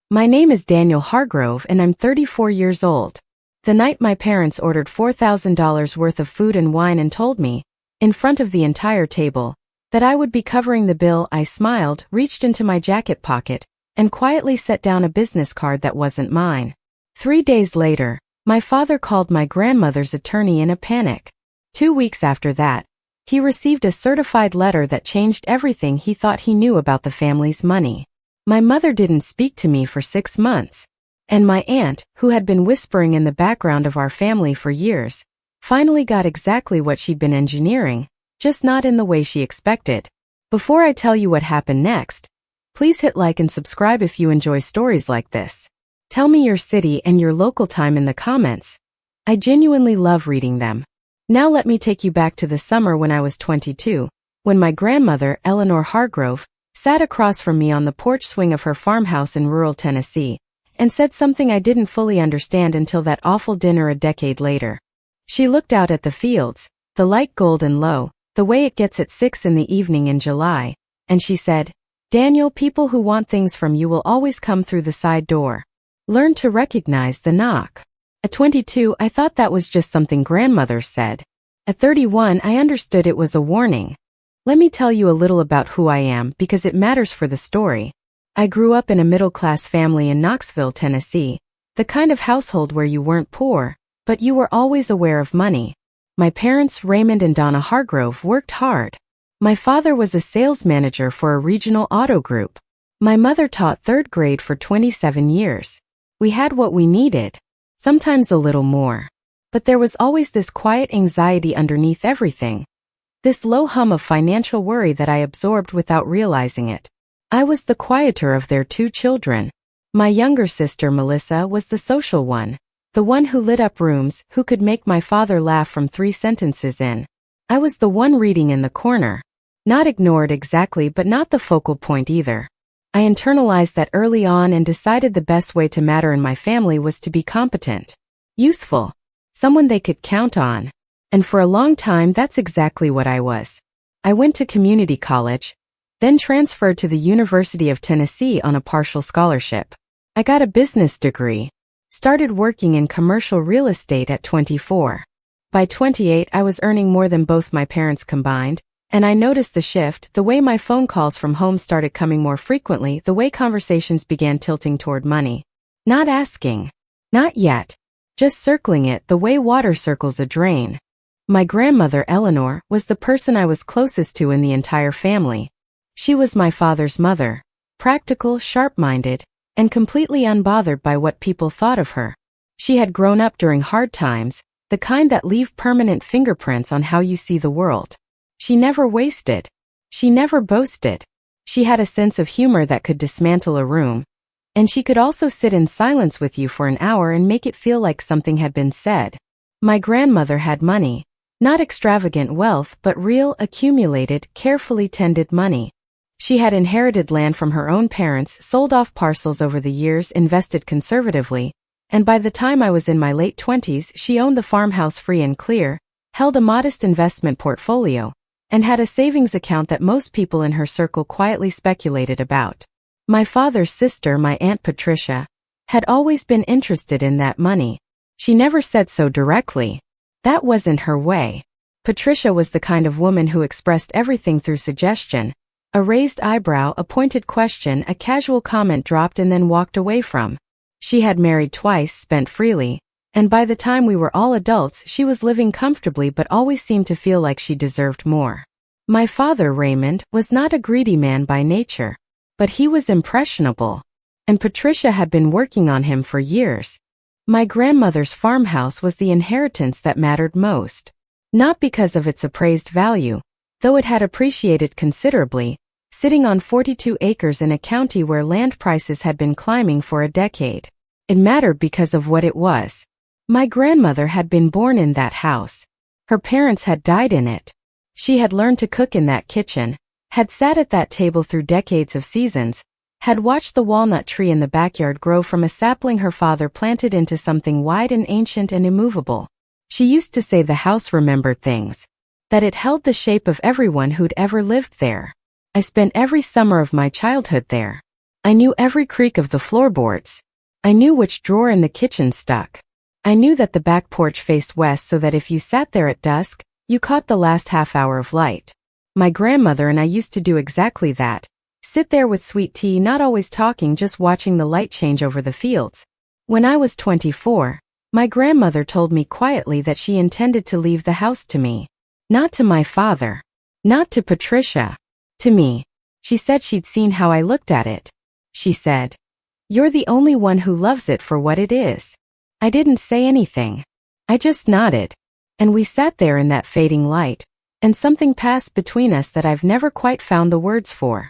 My name is Daniel Hargrove and I'm 34 years old. The night my parents ordered $4,000 worth of food and wine and told me, in front of the entire table, that I would be covering the bill, I smiled, reached into my jacket pocket, and quietly set down a business card that wasn't mine. 3 days later, my father called my grandmother's attorney in a panic. 2 weeks after that, he received a certified letter that changed everything he thought he knew about the family's money. My mother didn't speak to me for 6 months. And my aunt, who had been whispering in the background of our family for years, finally got exactly what she'd been engineering, just not in the way she expected. Before I tell you what happened next, please hit like and subscribe if you enjoy stories like this. Tell me your city and your local time in the comments. I genuinely love reading them. Now let me take you back to the summer when I was 22, when my grandmother, Eleanor Hargrove, sat across from me on the porch swing of her farmhouse in rural Tennessee, and said something I didn't fully understand until that awful dinner a decade later. She looked out at the fields, the light golden low, the way it gets at 6 in the evening in July, and she said, "Daniel, people who want things from you will always come through the side door. Learn to recognize the knock." At 22, I thought that was just something grandmothers said. At 31, I understood it was a warning. Let me tell you a little about who I am because it matters for the story. I grew up in a middle-class family in Knoxville, Tennessee, the kind of household where you weren't poor, but you were always aware of money. My parents, Raymond and Donna Hargrove, worked hard. My father was a sales manager for a regional auto group. My mother taught 3rd grade for 27 years. We had what we needed, sometimes a little more. But there was always this quiet anxiety underneath everything. This low hum of financial worry that I absorbed without realizing it. I was the quieter of their 2 children. My younger sister, Melissa, was the social one, the one who lit up rooms, who could make my father laugh from 3 sentences in. I was the one reading in the corner. Not ignored exactly, but not the focal point either. I internalized that early on and decided the best way to matter in my family was to be competent, useful, someone they could count on. And for a long time, that's exactly what I was. I went to community college, then transferred to the University of Tennessee on a partial scholarship. I got a business degree, started working in commercial real estate at 24. By 28, I was earning more than both my parents combined, and I noticed the shift, the way my phone calls from home started coming more frequently, the way conversations began tilting toward money. Not asking. Not yet. Just circling it the way water circles a drain. My grandmother, Eleanor, was the person I was closest to in the entire family. She was my father's mother, practical, sharp-minded, and completely unbothered by what people thought of her. She had grown up during hard times, the kind that leave permanent fingerprints on how you see the world. She never wasted. She never boasted. She had a sense of humor that could dismantle a room, and she could also sit in silence with you for an hour and make it feel like something had been said. My grandmother had money, not extravagant wealth, but real, accumulated, carefully tended money. She had inherited land from her own parents, sold off parcels over the years, invested conservatively, and by the time I was in my late 20s, she owned the farmhouse free and clear, held a modest investment portfolio, and had a savings account that most people in her circle quietly speculated about. My father's sister, my Aunt Patricia, had always been interested in that money. She never said so directly. That wasn't her way. Patricia was the kind of woman who expressed everything through suggestion. A raised eyebrow, a pointed question, a casual comment dropped and then walked away from. She had married twice, spent freely, and by the time we were all adults, she was living comfortably but always seemed to feel like she deserved more. My father, Raymond, was not a greedy man by nature, but he was impressionable, and Patricia had been working on him for years. My grandmother's farmhouse was the inheritance that mattered most. Not because of its appraised value, though it had appreciated considerably, sitting on 42 acres in a county where land prices had been climbing for a decade. It mattered because of what it was. My grandmother had been born in that house. Her parents had died in it. She had learned to cook in that kitchen, had sat at that table through decades of seasons, had watched the walnut tree in the backyard grow from a sapling her father planted into something wide and ancient and immovable. She used to say the house remembered things, that it held the shape of everyone who'd ever lived there. I spent every summer of my childhood there. I knew every creak of the floorboards. I knew which drawer in the kitchen stuck. I knew that the back porch faced west so that if you sat there at dusk, you caught the last half hour of light. My grandmother and I used to do exactly that. Sit there with sweet tea, not always talking, just watching the light change over the fields. When I was 24, my grandmother told me quietly that she intended to leave the house to me. Not to my father. Not to Patricia. To me. She said she'd seen how I looked at it. She said, "You're the only one who loves it for what it is." I didn't say anything. I just nodded. And we sat there in that fading light, and something passed between us that I've never quite found the words for.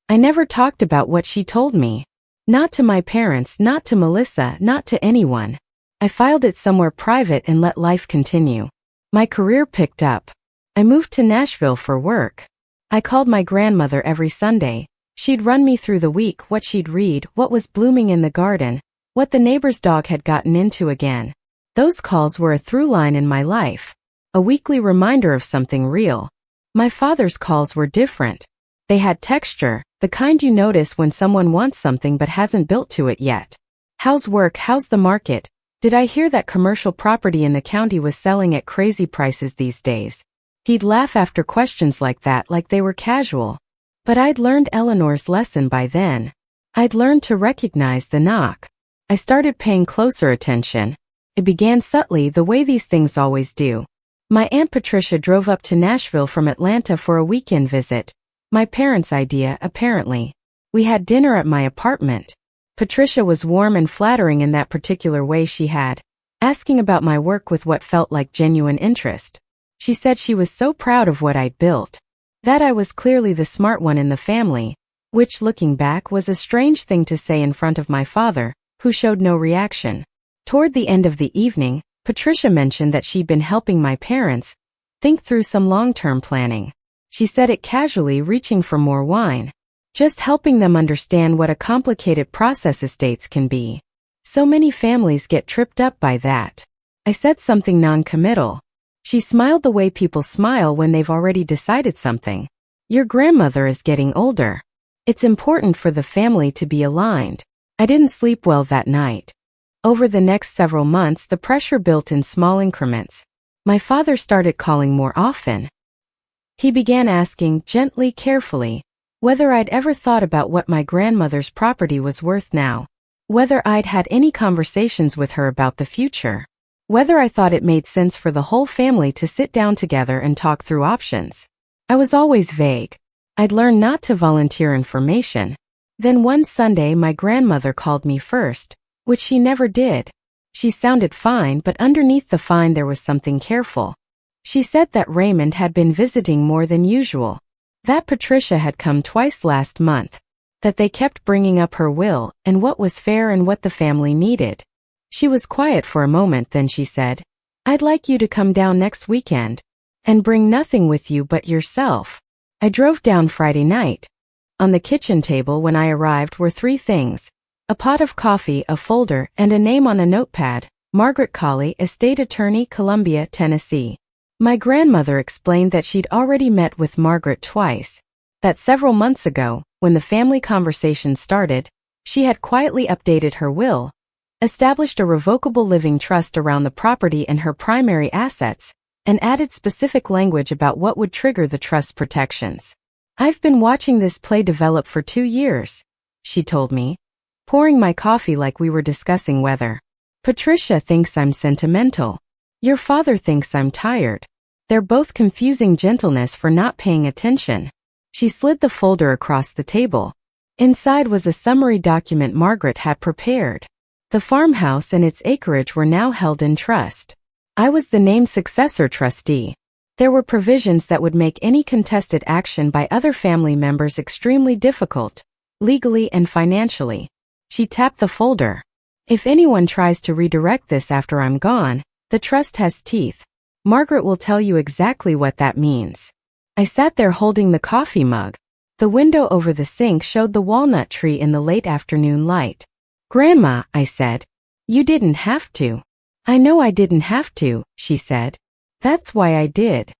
I never talked about what she told me. Not to my parents, not to Melissa, not to anyone. I filed it somewhere private and let life continue. My career picked up. I moved to Nashville for work. I called my grandmother every Sunday. She'd run me through the week, what she'd read, what was blooming in the garden, what the neighbor's dog had gotten into again. Those calls were a through line in my life. A weekly reminder of something real. My father's calls were different. They had texture, the kind you notice when someone wants something but hasn't built to it yet. How's work? How's the market? Did I hear that commercial property in the county was selling at crazy prices these days? He'd laugh after questions like that, like they were casual. But I'd learned Eleanor's lesson by then. I'd learned to recognize the knock. I started paying closer attention. It began subtly, the way these things always do. My Aunt Patricia drove up to Nashville from Atlanta for a weekend visit. My parents' idea, apparently. We had dinner at my apartment. Patricia was warm and flattering in that particular way she had, asking about my work with what felt like genuine interest. She said she was so proud of what I'd built. That I was clearly the smart one in the family, which, looking back, was a strange thing to say in front of my father, who showed no reaction. Toward the end of the evening, Patricia mentioned that she'd been helping my parents think through some long-term planning. She said it casually, reaching for more wine. Just helping them understand what a complicated process estates can be. So many families get tripped up by that. I said something non-committal. She smiled the way people smile when they've already decided something. Your grandmother is getting older. It's important for the family to be aligned. I didn't sleep well that night. Over the next several months, the pressure built in small increments. My father started calling more often. He began asking, gently, carefully, whether I'd ever thought about what my grandmother's property was worth now. Whether I'd had any conversations with her about the future. Whether I thought it made sense for the whole family to sit down together and talk through options. I was always vague. I'd learned not to volunteer information. Then one Sunday my grandmother called me first, which she never did. She sounded fine, but underneath the fine there was something careful. She said that Raymond had been visiting more than usual. That Patricia had come twice last month. That they kept bringing up her will and what was fair and what the family needed. She was quiet for a moment, then she said, "I'd like you to come down next weekend. And bring nothing with you but yourself." I drove down Friday night. On the kitchen table when I arrived were 3 things. A pot of coffee, a folder, and a name on a notepad. Margaret Colley, estate attorney, Columbia, Tennessee. My grandmother explained that she'd already met with Margaret twice. That several months ago, when the family conversation started, she had quietly updated her will, established a revocable living trust around the property and her primary assets, and added specific language about what would trigger the trust protections. "I've been watching this play develop for 2 years," she told me, pouring my coffee like we were discussing weather. "Patricia thinks I'm sentimental. Your father thinks I'm tired. They're both confusing gentleness for not paying attention." She slid the folder across the table. Inside was a summary document Margaret had prepared. The farmhouse and its acreage were now held in trust. I was the named successor trustee. There were provisions that would make any contested action by other family members extremely difficult, legally and financially. She tapped the folder. "If anyone tries to redirect this after I'm gone, the trust has teeth. Margaret will tell you exactly what that means." I sat there holding the coffee mug. The window over the sink showed the walnut tree in the late afternoon light. "Grandma," I said, "you didn't have to." "I know I didn't have to," she said. "That's why I did."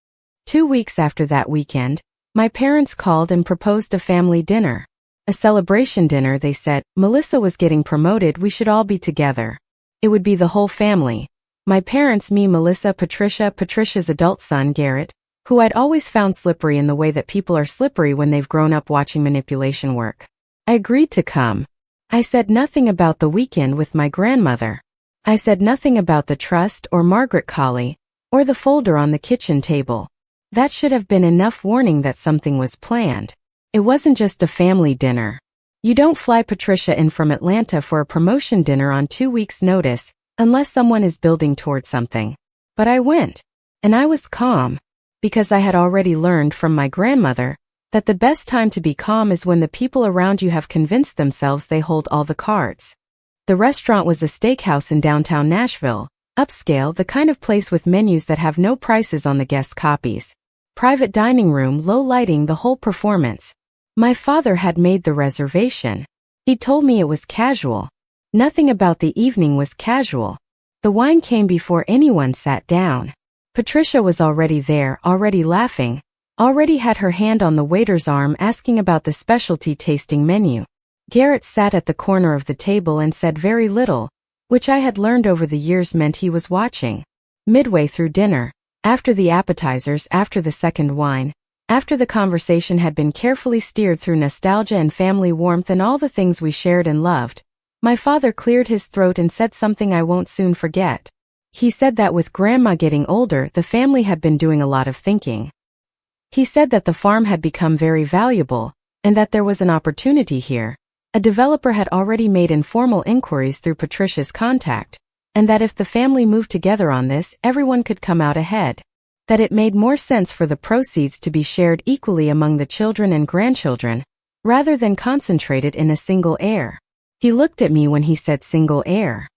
2 weeks after that weekend, my parents called and proposed a family dinner. A celebration dinner, they said. Melissa was getting promoted, we should all be together. It would be the whole family. My parents, me, Melissa, Patricia's adult son, Garrett, who I'd always found slippery in the way that people are slippery when they've grown up watching manipulation work. I agreed to come. I said nothing about the weekend with my grandmother. I said nothing about the trust or Margaret Colley, or the folder on the kitchen table. That should have been enough warning that something was planned. It wasn't just a family dinner. You don't fly Patricia in from Atlanta for a promotion dinner on 2 weeks' notice, unless someone is building toward something. But I went. And I was calm. Because I had already learned from my grandmother that the best time to be calm is when the people around you have convinced themselves they hold all the cards. The restaurant was a steakhouse in downtown Nashville, upscale, the kind of place with menus that have no prices on the guest copies. Private dining room, low lighting, the whole performance. My father had made the reservation. He told me it was casual. Nothing about the evening was casual. The wine came before anyone sat down. Patricia was already there, already laughing, already had her hand on the waiter's arm asking about the specialty tasting menu. Garrett sat at the corner of the table and said very little, which I had learned over the years meant he was watching. Midway through dinner, after the appetizers, after the second wine, after the conversation had been carefully steered through nostalgia and family warmth and all the things we shared and loved, my father cleared his throat and said something I won't soon forget. He said that with Grandma getting older, the family had been doing a lot of thinking. He said that the farm had become very valuable, and that there was an opportunity here. A developer had already made informal inquiries through Patricia's contact, and that if the family moved together on this, everyone could come out ahead. That it made more sense for the proceeds to be shared equally among the children and grandchildren, rather than concentrated in a single heir. He looked at me when he said single heir.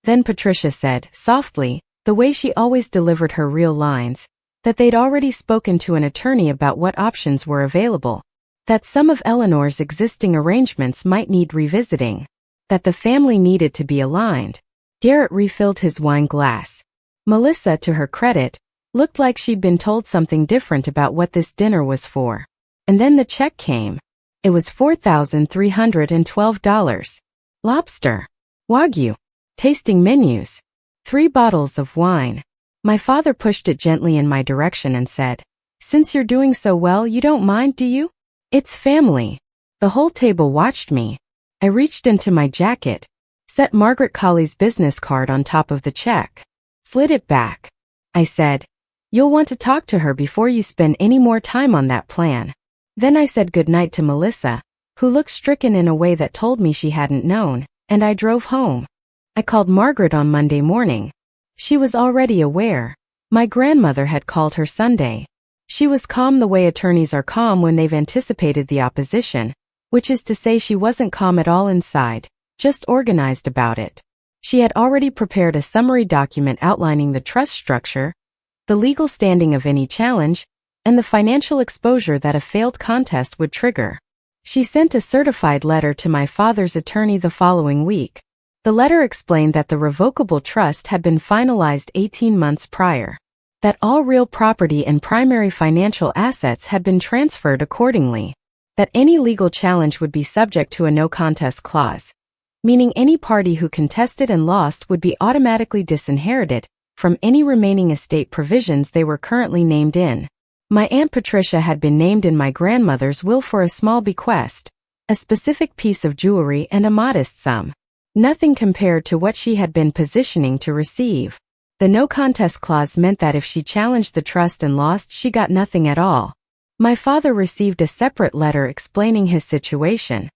Then Patricia said, softly, the way she always delivered her real lines, that they'd already spoken to an attorney about what options were available, that some of Eleanor's existing arrangements might need revisiting, that the family needed to be aligned. Garrett refilled his wine glass. Melissa, to her credit, looked like she'd been told something different about what this dinner was for. And then the check came. It was $4,312. Lobster. Wagyu. Tasting menus. 3 bottles of wine. My father pushed it gently in my direction and said, since you're doing so well, you don't mind, do you? It's family. The whole table watched me. I reached into my jacket, set Margaret Colley's business card on top of the check, slid it back. I said, you'll want to talk to her before you spend any more time on that plan. Then I said goodnight to Melissa, who looked stricken in a way that told me she hadn't known, and I drove home. I called Margaret on Monday morning. She was already aware. My grandmother had called her Sunday. She was calm the way attorneys are calm when they've anticipated the opposition, which is to say she wasn't calm at all inside, just organized about it. She had already prepared a summary document outlining the trust structure, the legal standing of any challenge, and the financial exposure that a failed contest would trigger. She sent a certified letter to my father's attorney the following week. The letter explained that the revocable trust had been finalized 18 months prior, that all real property and primary financial assets had been transferred accordingly, that any legal challenge would be subject to a no-contest clause, meaning any party who contested and lost would be automatically disinherited from any remaining estate provisions they were currently named in. My Aunt Patricia had been named in my grandmother's will for a small bequest, a specific piece of jewelry and a modest sum. Nothing compared to what she had been positioning to receive. The no-contest clause meant that if she challenged the trust and lost, she got nothing at all. My father received a separate letter explaining his situation.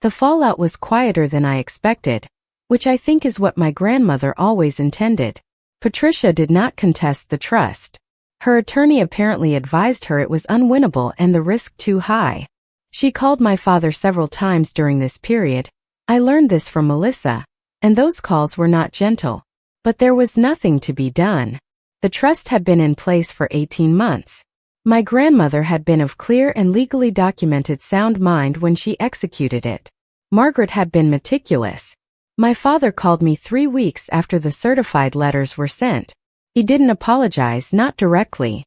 The fallout was quieter than I expected, which I think is what my grandmother always intended. Patricia did not contest the trust. Her attorney apparently advised her it was unwinnable and the risk too high. She called my father several times during this period. I learned this from Melissa, and those calls were not gentle. But there was nothing to be done. The trust had been in place for 18 months. My grandmother had been of clear and legally documented sound mind when she executed it. Margaret had been meticulous. My father called me 3 weeks after the certified letters were sent. He didn't apologize, not directly.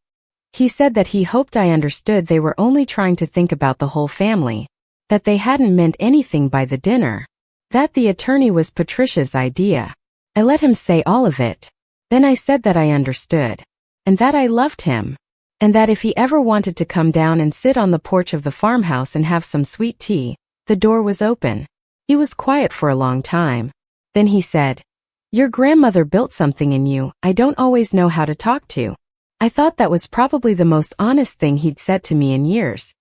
He said that he hoped I understood they were only trying to think about the whole family, that they hadn't meant anything by the dinner, that the attorney was Patricia's idea. I let him say all of it. Then I said that I understood, and that I loved him, and that if he ever wanted to come down and sit on the porch of the farmhouse and have some sweet tea, the door was open. He was quiet for a long time. Then he said, "Your grandmother built something in you I don't always know how to talk to." I thought that was probably the most honest thing he'd said to me in years.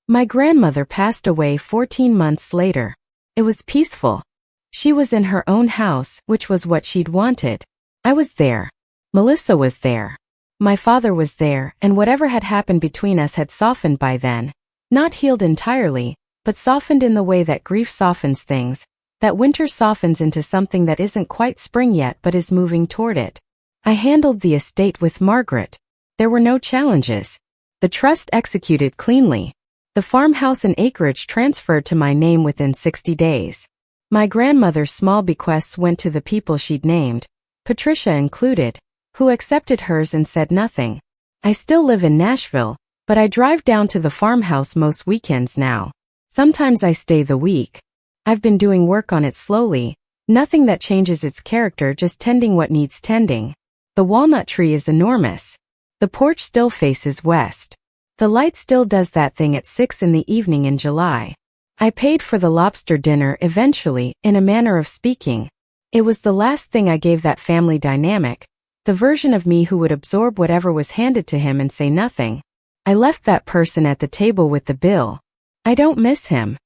My grandmother passed away 14 months later. It was peaceful. She was in her own house, which was what she'd wanted. I was there. Melissa was there. My father was there, and whatever had happened between us had softened by then. Not healed entirely, but softened in the way that grief softens things, that winter softens into something that isn't quite spring yet but is moving toward it. I handled the estate with Margaret. There were no challenges. The trust executed cleanly. The farmhouse and acreage transferred to my name within 60 days. My grandmother's small bequests went to the people she'd named, Patricia included, who accepted hers and said nothing. I still live in Nashville, but I drive down to the farmhouse most weekends now. Sometimes I stay the week. I've been doing work on it slowly, nothing that changes its character, just tending what needs tending. The walnut tree is enormous. The porch still faces west. The light still does that thing at 6 in the evening in July. I paid for the lobster dinner eventually, in a manner of speaking. It was the last thing I gave that family dynamic, the version of me who would absorb whatever was handed to him and say nothing. I left that person at the table with the bill. I don't miss him.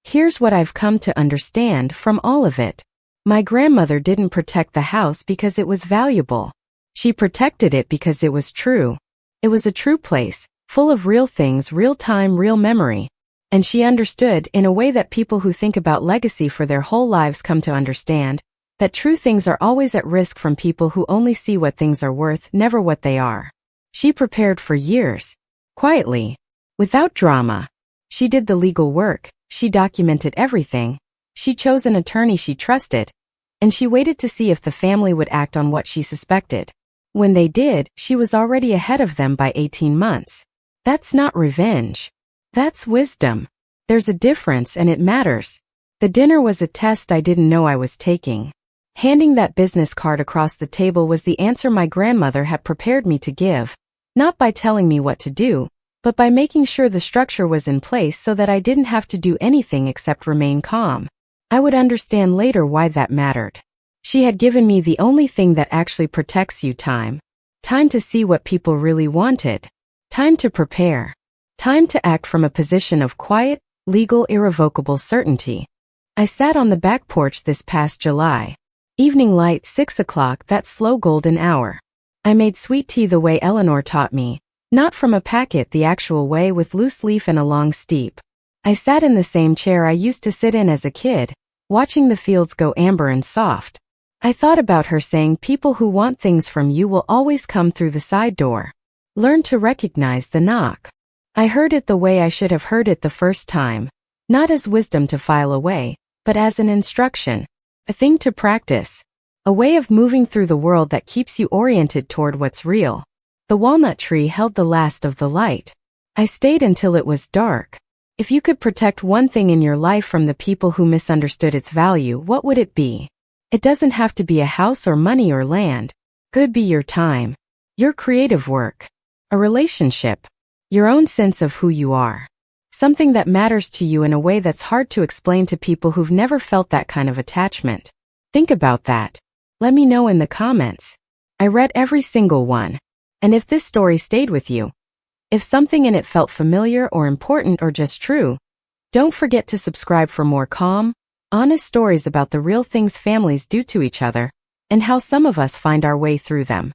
Here's what I've come to understand from all of it. My grandmother didn't protect the house because it was valuable. She protected it because it was true. It was a true place, full of real things, real time, real memory. And she understood, in a way that people who think about legacy for their whole lives come to understand, that true things are always at risk from people who only see what things are worth, never what they are. She prepared for years. Quietly. Without drama. She did the legal work. She documented everything. She chose an attorney she trusted. And she waited to see if the family would act on what she suspected. When they did, she was already ahead of them by 18 months. That's not revenge. That's wisdom. There's a difference, and it matters. The dinner was a test I didn't know I was taking. Handing that business card across the table was the answer my grandmother had prepared me to give, not by telling me what to do, but by making sure the structure was in place so that I didn't have to do anything except remain calm. I would understand later why that mattered. She had given me the only thing that actually protects you: time. Time to see what people really wanted. Time to prepare. Time to act from a position of quiet, legal, irrevocable certainty. I sat on the back porch this past July. Evening light, 6 o'clock, that slow golden hour. I made sweet tea the way Eleanor taught me, not from a packet, the actual way, with loose leaf and a long steep. I sat in the same chair I used to sit in as a kid, watching the fields go amber and soft. I thought about her saying, people who want things from you will always come through the side door. Learn to recognize the knock. I heard it the way I should have heard it the first time, not as wisdom to file away, but as an instruction, a thing to practice, a way of moving through the world that keeps you oriented toward what's real. The walnut tree held the last of the light. I stayed until it was dark. If you could protect one thing in your life from the people who misunderstood its value, what would it be? It doesn't have to be a house or money or land. Could be your time, your creative work, a relationship, your own sense of who you are. Something that matters to you in a way that's hard to explain to people who've never felt that kind of attachment. Think about that. Let me know in the comments. I read every single one. And if this story stayed with you, if something in it felt familiar or important or just true, don't forget to subscribe for more calm, honest stories about the real things families do to each other, and how some of us find our way through them.